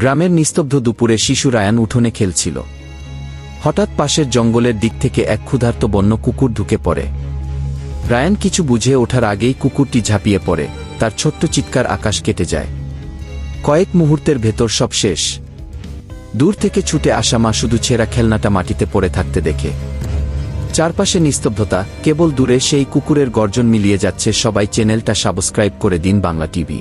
গ্রামের নিস্তব্ধ দুপুরে শিশু রায়ান উঠোনে খেলছিল। হঠাৎ পাশের জঙ্গলের দিক থেকে এক ক্ষুধার্ত বন্য কুকুর ঢুকে পড়ে। রায়ান কিছু বুঝে ওঠার আগেই কুকুরটি ঝাঁপিয়ে পড়ে, তার ছোট্ট চিৎকার আকাশ কেটে যায়। কয়েক মুহূর্তের ভেতর সব শেষ। দূর থেকে ছুটে আসা মা শুধু ছেঁড়া খেলনাটা মাটিতে পড়ে থাকতে দেখে। চারপাশে নিস্তব্ধতা, কেবল দূরে সেই কুকুরের গর্জন মিলিয়ে যাচ্ছে। সবাই চ্যানেলটা সাবস্ক্রাইব করে দিন বাংলা টিভি।